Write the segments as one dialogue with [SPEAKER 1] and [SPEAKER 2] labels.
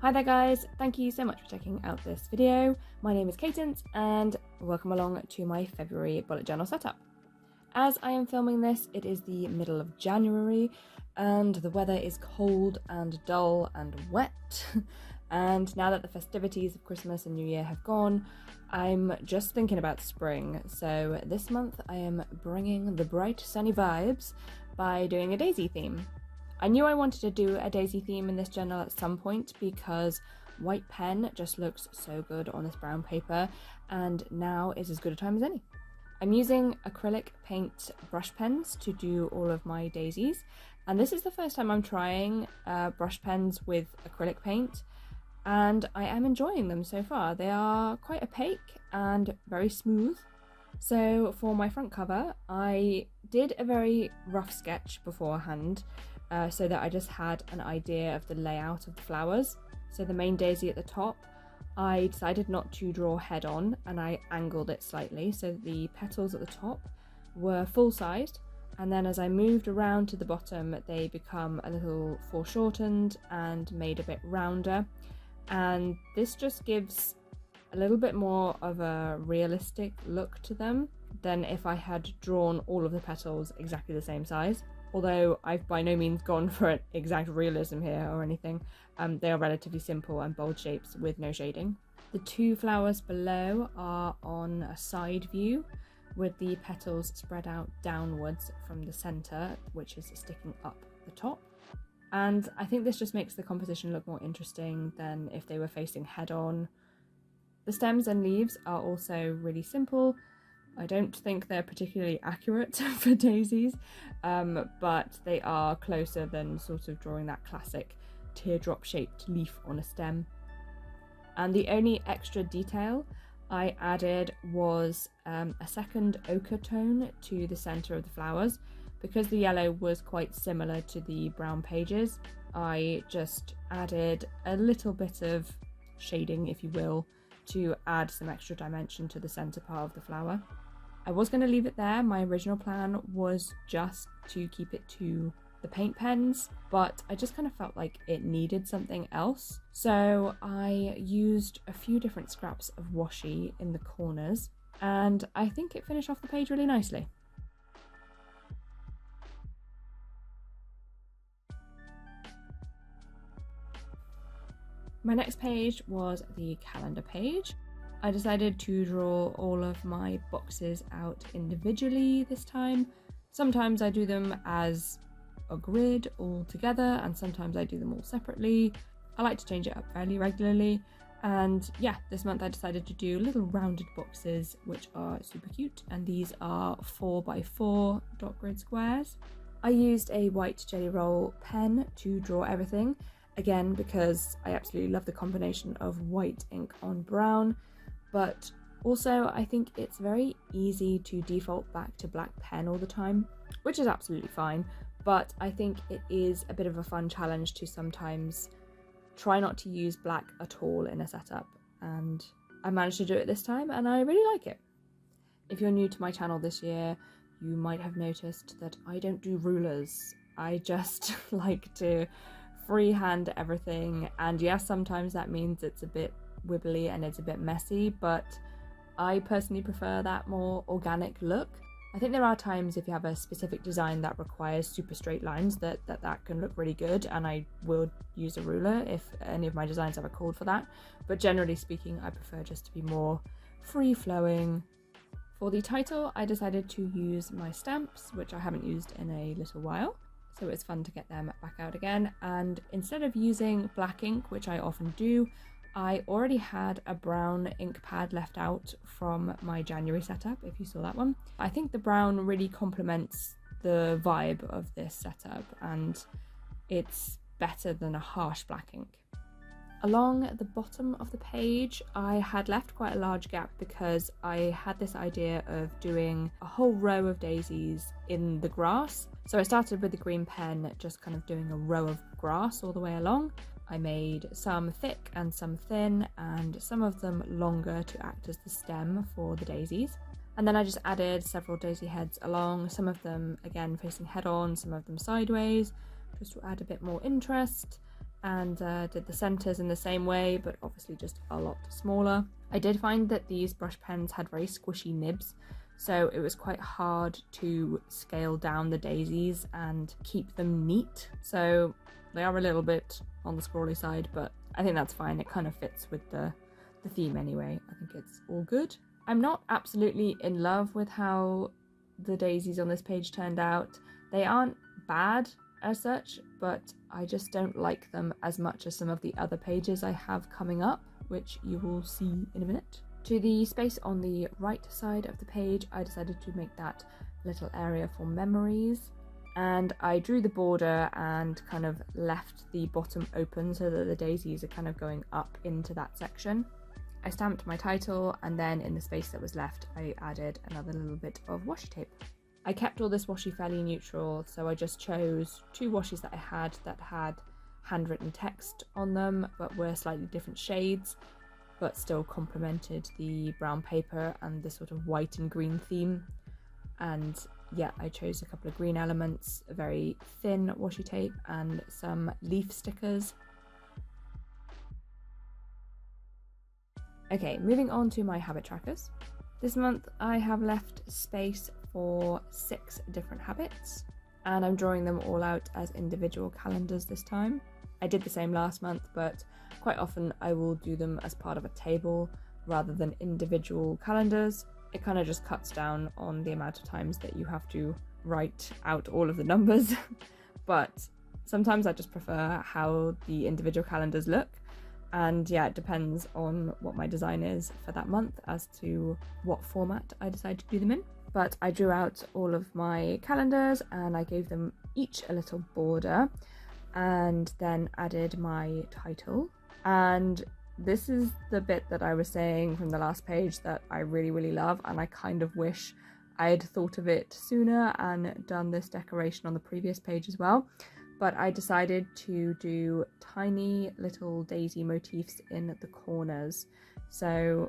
[SPEAKER 1] Hi there guys, thank you so much for checking out this video. My name is Cadence and welcome along to my February bullet journal setup. As I am filming this, it is the middle of January and the weather is cold and dull and wet. And now that the festivities of Christmas and New Year have gone, I'm just thinking about spring. So this month I am bringing the bright sunny vibes by doing a daisy theme. I knew I wanted to do a daisy theme in this journal at some point because white pen just looks so good on this brown paper, and now is as good a time as any. I'm using acrylic paint brush pens to do all of my daisies, and this is the first time I'm trying brush pens with acrylic paint, and I am enjoying them so far. They are quite opaque and very smooth. So for my front cover, I did a very rough sketch beforehand, so that I just had an idea of the layout of the flowers. So the main daisy at the top, I decided not to draw head on and I angled it slightly so the petals at the top were full-sized, and then as I moved around to the bottom they become a little foreshortened and made a bit rounder, and this just gives a little bit more of a realistic look to them than if I had drawn all of the petals exactly the same size. Although I've by no means gone for an exact realism here or anything, they are relatively simple and bold shapes with no shading. The two flowers below are on a side view with the petals spread out downwards from the centre, which is sticking up the top. And I think this just makes the composition look more interesting than if they were facing head on. The stems and leaves are also really simple. I don't think they're particularly accurate for daisies, but they are closer than sort of drawing that classic teardrop shaped leaf on a stem. And the only extra detail I added was a second ochre tone to the centre of the flowers. Because the yellow was quite similar to the brown pages, I just added a little bit of shading, if you will, to add some extra dimension to the centre part of the flower. I was going to leave it there. My original plan was just to keep it to the paint pens, but I just kind of felt like it needed something else. So I used a few different scraps of washi in the corners, and I think it finished off the page really nicely. My next page was the calendar page. I decided to draw all of my boxes out individually this time. Sometimes I do them as a grid all together, and sometimes I do them all separately. I like to change it up fairly regularly, and yeah, this month I decided to do little rounded boxes which are super cute, and these are 4x4 dot grid squares. I used a white jelly roll pen to draw everything, again because I absolutely love the combination of white ink on brown. But also I think it's very easy to default back to black pen all the time, which is absolutely fine, but I think it is a bit of a fun challenge to sometimes try not to use black at all in a setup, and I managed to do it this time and I really like it. If you're new to my channel this year, you might have noticed that I don't do rulers. I just like to freehand everything, and yes, sometimes that means it's a bit wibbly and it's a bit messy, but I personally prefer that more organic look. I think there are times if you have a specific design that requires super straight lines that can look really good, and I will use a ruler if any of my designs ever called for that, but generally speaking I prefer just to be more free-flowing. For the title I decided to use my stamps, which I haven't used in a little while, so it's fun to get them back out again, and instead of using black ink, which I often do, I already had a brown ink pad left out from my January setup, if you saw that one. I think the brown really complements the vibe of this setup, and it's better than a harsh black ink. Along the bottom of the page, I had left quite a large gap because I had this idea of doing a whole row of daisies in the grass. So I started with the green pen, just kind of doing a row of grass all the way along. I made some thick and some thin, and some of them longer to act as the stem for the daisies. And then I just added several daisy heads along, some of them again facing head on, some of them sideways, just to add a bit more interest. and did the centers in the same way, but obviously just a lot smaller. I did find that these brush pens had very squishy nibs, so it was quite hard to scale down the daisies and keep them neat. So they are a little bit on the scrawly side, but I think that's fine. It kind of fits with the theme anyway. I think it's all good. I'm not absolutely in love with how the daisies on this page turned out. They aren't bad as such, but I just don't like them as much as some of the other pages I have coming up, which you will see in a minute. To the space on the right side of the page, I decided to make that little area for memories, and I drew the border and kind of left the bottom open so that the daisies are kind of going up into that section. I stamped my title, and then in the space that was left I added another little bit of washi tape. I kept all this washi fairly neutral, so I just chose 2 washes that I had handwritten text on them but were slightly different shades, but still complemented the brown paper and the sort of white and green theme. And yeah, I chose a couple of green elements, a very thin washi tape, and some leaf stickers. Okay, moving on to my habit trackers. This month I have left space for 6 different habits, and I'm drawing them all out as individual calendars this time. I did the same last month, but quite often I will do them as part of a table rather than individual calendars. It kind of just cuts down on the amount of times that you have to write out all of the numbers, but sometimes I just prefer how the individual calendars look. And yeah, it depends on what my design is for that month as to what format I decide to do them in. But I drew out all of my calendars and I gave them each a little border, and then added my title. And this is the bit that I was saying from the last page that I really love, and I kind of wish I had thought of it sooner and done this decoration on the previous page as well. But I decided to do tiny little daisy motifs in the corners. So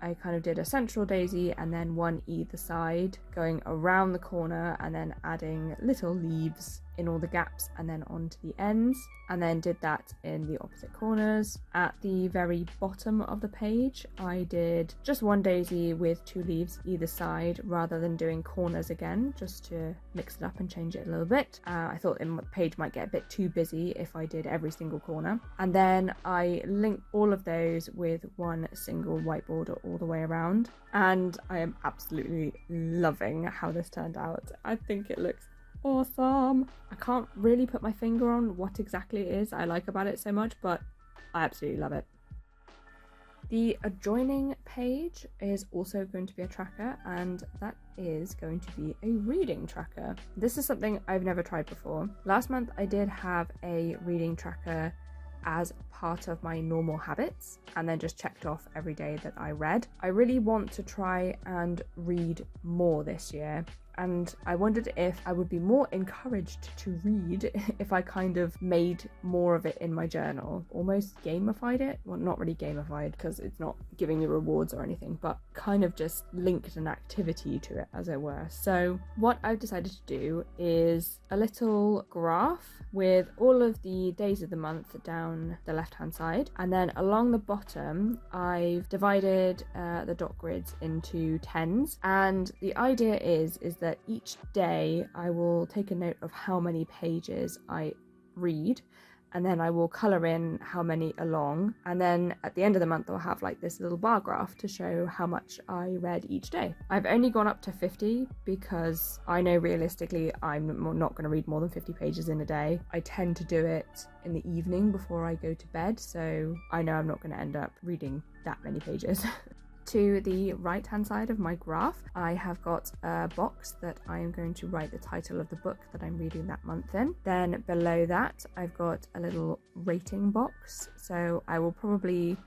[SPEAKER 1] I kind of did a central daisy and then one either side going around the corner, and then adding little leaves in all the gaps and then onto the ends, and then did that in the opposite corners. At the very bottom of the page I did just one daisy with 2 leaves either side rather than doing corners again, just to mix it up and change it a little bit. I thought the page might get a bit too busy if I did every single corner, and then I linked all of those with one single white border all the way around, and I am absolutely loving how this turned out. I think it looks awesome. I can't really put my finger on what exactly it is I like about it so much, but I absolutely love it. The adjoining page is also going to be a tracker, and that is going to be a reading tracker. This is something I've never tried before. Last month I did have a reading tracker as part of my normal habits, and then just checked off every day that I read. I really want to try and read more this year, and I wondered if I would be more encouraged to read if I kind of made more of it in my journal, almost gamified it. Well, not really gamified because it's not giving me rewards or anything, but kind of just linked an activity to it, as it were. So what I've decided to do is a little graph with all of the days of the month down the left hand side, and then along the bottom I've divided the dot grids into 10s, and the idea is that each day I will take a note of how many pages I read, and then I will colour in how many are long, and then at the end of the month I'll have like this little bar graph to show how much I read each day. I've only gone up to 50 because I know realistically I'm not going to read more than 50 pages in a day. I tend to do it in the evening before I go to bed, so I know I'm not going to end up reading that many pages. To the right hand side of my graph I have got a box that I am going to write the title of the book that I'm reading that month in. Then below that I've got a little rating box, so I will probably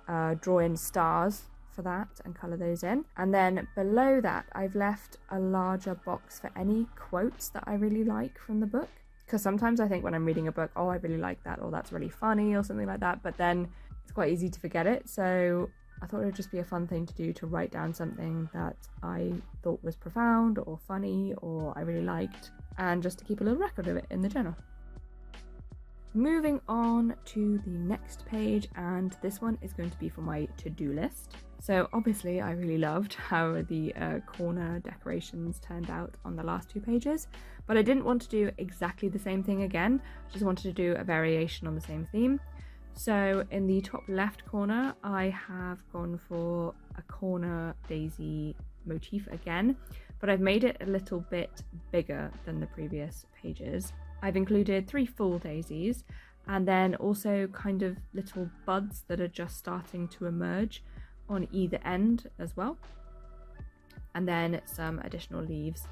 [SPEAKER 1] draw in stars for that and colour those in. And then below that I've left a larger box for any quotes that I really like from the book, because sometimes I think when I'm reading a book, oh, I really like that, or that's really funny, or something like that, but then it's quite easy to forget it. So I thought it would just be a fun thing to do, to write down something that I thought was profound or funny or I really liked, and just to keep a little record of it in the journal. Moving on to the next page, and this one is going to be for my to-do list. So obviously I really loved how the corner decorations turned out on the last 2 pages, but I didn't want to do exactly the same thing again. I just wanted to do a variation on the same theme. So in the top left corner, I have gone for a corner daisy motif again, but I've made it a little bit bigger than the previous pages. I've included 3 full daisies and then also kind of little buds that are just starting to emerge on either end as well, and then some additional leaves.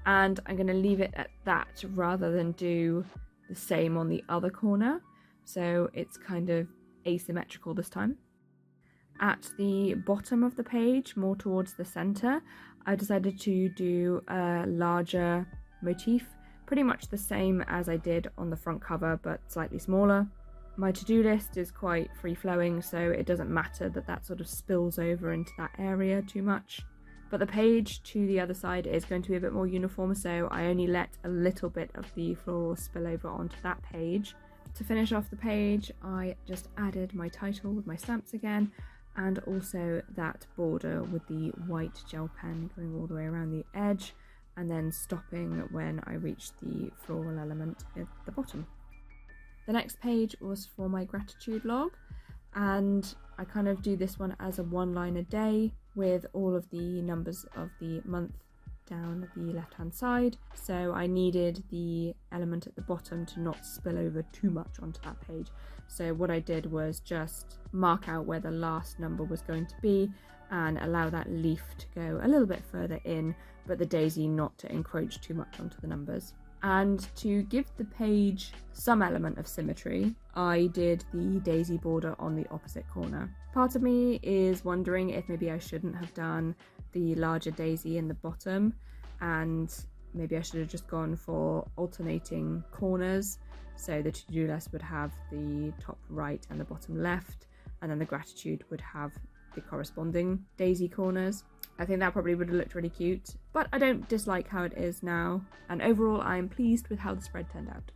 [SPEAKER 1] And I'm going to leave it at that rather than do the same on the other corner, so it's kind of asymmetrical this time. At the bottom of the page, more towards the center, I decided to do a larger motif, pretty much the same as I did on the front cover but slightly smaller. My to-do list is quite free-flowing, so it doesn't matter that that sort of spills over into that area too much. But the page to the other side is going to be a bit more uniform, so I only let a little bit of the floral spill over onto that page. To finish off the page, I just added my title with my stamps again, and also that border with the white gel pen going all the way around the edge, and then stopping when I reached the floral element at the bottom. The next page was for my gratitude log, and I kind of do this one as a 1 line a day with all of the numbers of the month down the left hand side, so I needed the element at the bottom to not spill over too much onto that page. So what I did was just mark out where the last number was going to be and allow that leaf to go a little bit further in, but the daisy not to encroach too much onto the numbers. And to give the page some element of symmetry, I did the daisy border on the opposite corner. Part of me is wondering if maybe I shouldn't have done the larger daisy in the bottom, and maybe I should have just gone for alternating corners, so the to-do list would have the top right and the bottom left, and then the gratitude would have the corresponding daisy corners. I think that probably would have looked really cute, but I don't dislike how it is now, and overall I'm pleased with how the spread turned out.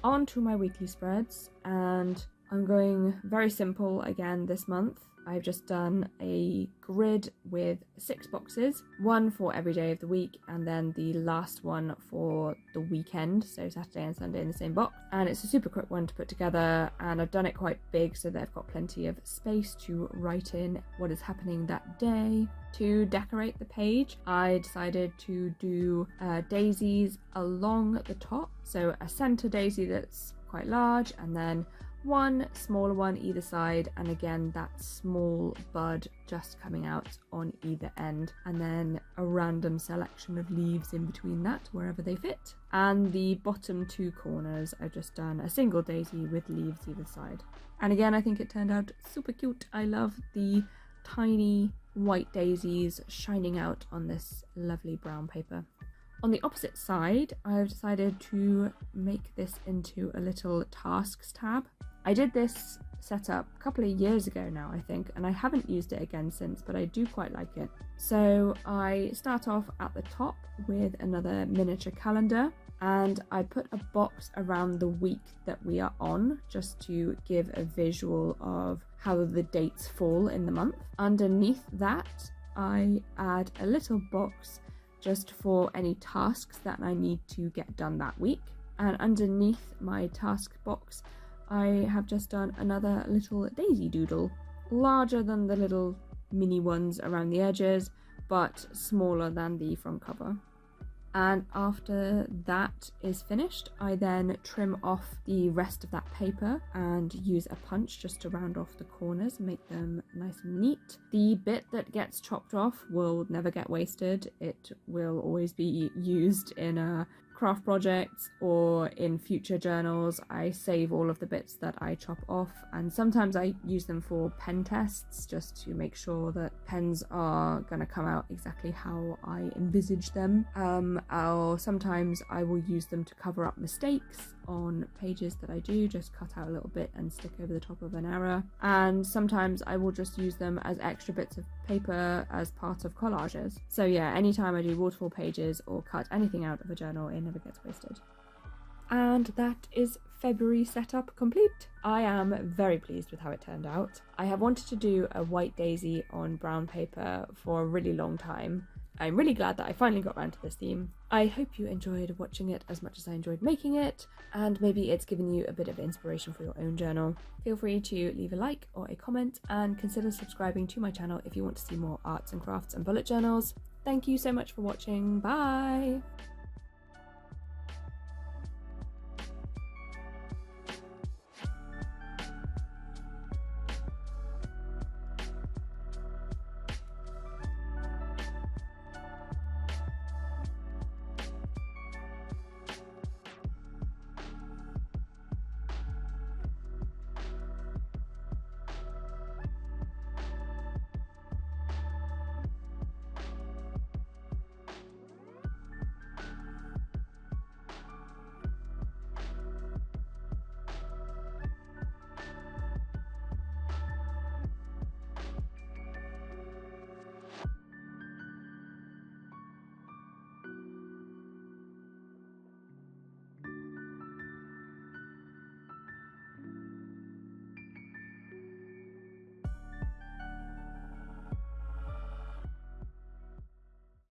[SPEAKER 1] On to my weekly spreads, and I'm going very simple again this month. I've just done a grid with 6 boxes, one for every day of the week and then the last one for the weekend, so Saturday and Sunday in the same box. And it's a super quick one to put together, and I've done it quite big so that I've got plenty of space to write in what is happening that day. To decorate the page, I decided to do daisies along the top, so a centre daisy that's quite large, and then one smaller one either side, and again that small bud just coming out on either end, and then a random selection of leaves in between that wherever they fit. And the bottom 2 corners I've just done a single daisy with leaves either side, and again I think it turned out super cute. I love the tiny white daisies shining out on this lovely brown paper. On the opposite side, I've decided to make this into a little tasks tab. I did this setup a couple of years ago now, I think, and I haven't used it again since, but I do quite like it. So I start off at the top with another miniature calendar, and I put a box around the week that we are on just to give a visual of how the dates fall in the month. Underneath that, I add a little box just for any tasks that I need to get done that week. And underneath my task box, I have just done another little daisy doodle, larger than the little mini ones around the edges, but smaller than the front cover. And after that is finished, I then trim off the rest of that paper and use a punch just to round off the corners and make them nice and neat. The bit that gets chopped off will never get wasted. It will always be used in a craft projects or in future journals. I save all of the bits that I chop off, and sometimes I use them for pen tests just to make sure that pens are going to come out exactly how I envisage them. Or sometimes I will use them to cover up mistakes on pages that I do, just cut out a little bit and stick over the top of an error. And sometimes I will just use them as extra bits of paper as part of collages. So yeah, anytime I do waterfall pages or cut anything out of a journal, it never gets wasted. And that is February setup complete. I am very pleased with how it turned out. I have wanted to do a white daisy on brown paper for a really long time. I'm really glad that I finally got around to this theme. I hope you enjoyed watching it as much as I enjoyed making it, and maybe it's given you a bit of inspiration for your own journal. Feel free to leave a like or a comment, and consider subscribing to my channel if you want to see more arts and crafts and bullet journals. Thank you so much for watching. Bye!